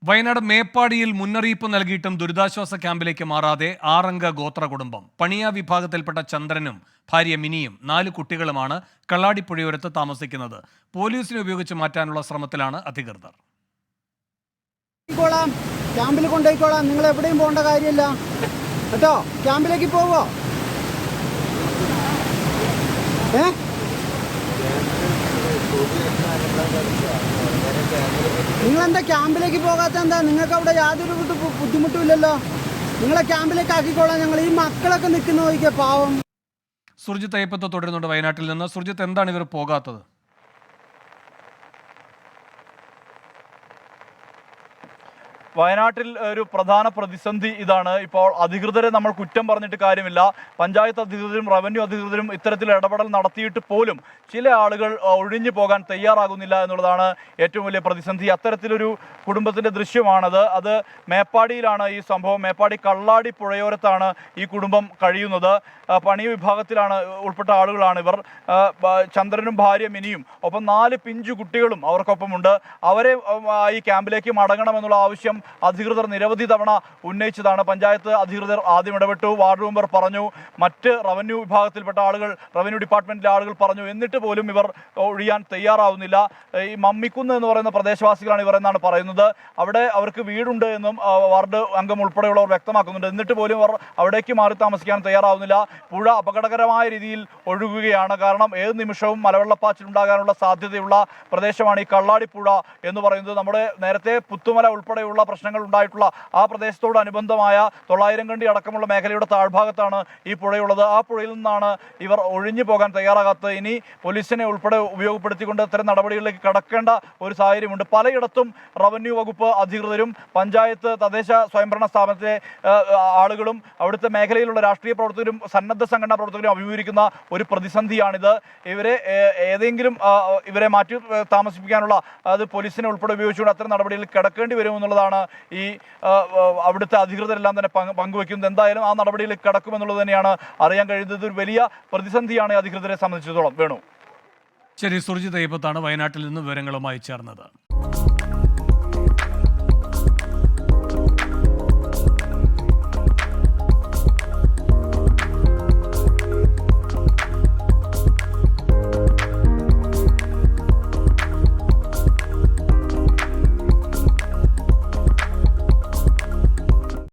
വയനാട് മേപ്പാടിയിൽ മുന്നറിയിപ്പ് നൽകിയിട്ടും ദുരിതാശ്വാസ ക്യാമ്പിലേക്ക് മാറാതെ 6 ഗോത്ര കുടുംബം. പണിയ വിഭാഗത്തിൽപ്പെട്ട ചന്ദ്രനും ഭാര്യ മിനിയും 4 കുട്ടികളുമാണ് കള്ളാടിപ്പുഴയോരത്ത് താമസിക്കുന്നത്. പോലീസിനെ ഉപയോഗിച്ച് മാറ്റാനുള്ള ശ്രമത്തിലാണ് അധികൃതർ. ക്യാമ്പിൽ കൊണ്ടുപോയിക്കോളാം, നിങ്ങൾ എവിടെയും പോകേണ്ട കാര്യമില്ല കേട്ടോ. ക്യാമ്പിലേക്ക് പോവോ? നിങ്ങളെന്താ ക്യാമ്പിലേക്ക് പോകാത്ത? എന്താ നിങ്ങൾക്ക് അവിടെ യാതൊരു ബുദ്ധിമുട്ടും ഇല്ലല്ലോ. നിങ്ങളെ ക്യാമ്പിലേക്ക് ആക്കിക്കോളാം ഞങ്ങൾ. ഈ മക്കളൊക്കെ നിൽക്കുന്ന നോക്കിയ പാവം. സുർജിത്ത് അയ്യപ്പത്ത് തുടരുന്നുണ്ട് വയനാട്ടിൽ നിന്ന്. സുർജിത്ത്, എന്താണ് ഇവർ പോകാത്തത്? വയനാട്ടിൽ ഒരു പ്രധാന പ്രതിസന്ധി ഇതാണ്. ഇപ്പോൾ അധികൃതരെ നമ്മൾ കുറ്റം പറഞ്ഞിട്ട് കാര്യമില്ല. പഞ്ചായത്ത് അധികൃതരും റവന്യൂ അധികൃതരും ഇത്തരത്തിൽ ഇടപെടൽ നടത്തിയിട്ട് പോലും ചില ആളുകൾ ഒഴിഞ്ഞു പോകാൻ തയ്യാറാകുന്നില്ല എന്നുള്ളതാണ് ഏറ്റവും വലിയ പ്രതിസന്ധി. അത്തരത്തിലൊരു കുടുംബത്തിൻ്റെ ദൃശ്യമാണത്. അത് മേപ്പാടിയിലാണ് ഈ സംഭവം. മേപ്പാടി കള്ളാടി പുഴയോരത്താണ് ഈ കുടുംബം കഴിയുന്നത്. പണി വിഭാഗത്തിലാണ് ഉൾപ്പെട്ട ആളുകളാണ് ഇവർ. ചന്ദ്രനും ഭാര്യ മിനിയും ഒപ്പം 4 പിഞ്ചു കുട്ടികളും അവർക്കൊപ്പമുണ്ട്. അവരെ ഈ ക്യാമ്പിലേക്ക് മടങ്ങണമെന്നുള്ള ആവശ്യം അധികൃതർ നിരവധി തവണ ഉന്നയിച്ചതാണ്. പഞ്ചായത്ത് അധികൃതർ ആദ്യം ഇടപെട്ടു, വാർഡ് മെമ്പർ പറഞ്ഞു, മറ്റ് റവന്യൂ വിഭാഗത്തിൽപ്പെട്ട ആളുകൾ, റവന്യൂ ഡിപ്പാർട്ട്മെന്റിലെ ആളുകൾ പറഞ്ഞു. എന്നിട്ട് പോലും ഇവർ ഒഴിയാൻ തയ്യാറാവുന്നില്ല. ഈ മമ്മിക്കുന്ന് എന്ന് പറയുന്ന പ്രദേശവാസികളാണ് ഇവർ എന്നാണ് പറയുന്നത്. അവിടെ അവർക്ക് വീടുണ്ട് എന്നും വാർഡ് അംഗം ഉൾപ്പെടെയുള്ളവർ വ്യക്തമാക്കുന്നുണ്ട്. എന്നിട്ട് പോലും അവർ അവിടേക്ക് മാറി താമസിക്കാൻ തയ്യാറാവുന്നില്ല. പുഴ അപകടകരമായ രീതിയിൽ ഒഴുകുകയാണ്. കാരണം ഏത് നിമിഷവും മലവെള്ളപ്പാച്ചിലുണ്ടാകാനുള്ള സാധ്യതയുള്ള പ്രദേശമാണ് ഈ കള്ളാടിപ്പുഴ എന്ന് പറയുന്നത്. നമ്മുടെ നേരത്തെ പുത്തുമല ഉൾപ്പെടെയുള്ള പ്രശ്നങ്ങൾ ഉണ്ടായിട്ടുള്ള ആ പ്രദേശത്തോടനുബന്ധമായ 900 കണ്ടി അടക്കമുള്ള മേഖലയുടെ താഴ്ഭാഗത്താണ് ഈ പുഴയുള്ളത്. ആ പുഴയിൽ നിന്നാണ് ഇവർ ഒഴിഞ്ഞു പോകാൻ തയ്യാറാകാത്തത്. ഇനി പോലീസിനെ ഉൾപ്പെടെ ഉപയോഗപ്പെടുത്തിക്കൊണ്ട് ഇത്തരം നടപടികളിലേക്ക് കടക്കേണ്ട ഒരു സാഹചര്യമുണ്ട്. പലയിടത്തും റവന്യൂ വകുപ്പ് അധികൃതരും പഞ്ചായത്ത് തദ്ദേശ സ്വയംഭരണ സ്ഥാപനത്തിലെ ആളുകളും അവിടുത്തെ മേഖലയിലുള്ള രാഷ്ട്രീയ പ്രവർത്തകരും സന്നദ്ധ സംഘടനാ പ്രവർത്തകരും അഭിമുഖീകരിക്കുന്ന ഒരു പ്രതിസന്ധിയാണിത്. ഇവരെ മാറ്റി താമസിപ്പിക്കാനുള്ള അത് പോലീസിനെ ഉൾപ്പെടെ ഉപയോഗിച്ചുകൊണ്ട് അത്തരം നടപടികളിൽ കിടക്കേണ്ടി വരുമെന്നുള്ളതാണ് ഈ അവിടുത്തെ അധികൃതരെല്ലാം തന്നെ പങ്കുവയ്ക്കുന്നത്. എന്തായാലും ആ നടപടിയിലേക്ക് കടക്കുമെന്നുള്ളത് തന്നെയാണ് അറിയാൻ കഴിയുന്നത്. ഒരു വലിയ പ്രതിസന്ധിയാണ് അധികൃതരെ സംബന്ധിച്ചിടത്തോളം. വേണു. ശരി, സുർജിത്ത് അയ്യപ്പത്താണ് വയനാട്ടിൽ നിന്ന് വിവരങ്ങളുമായി ചേർന്നത്.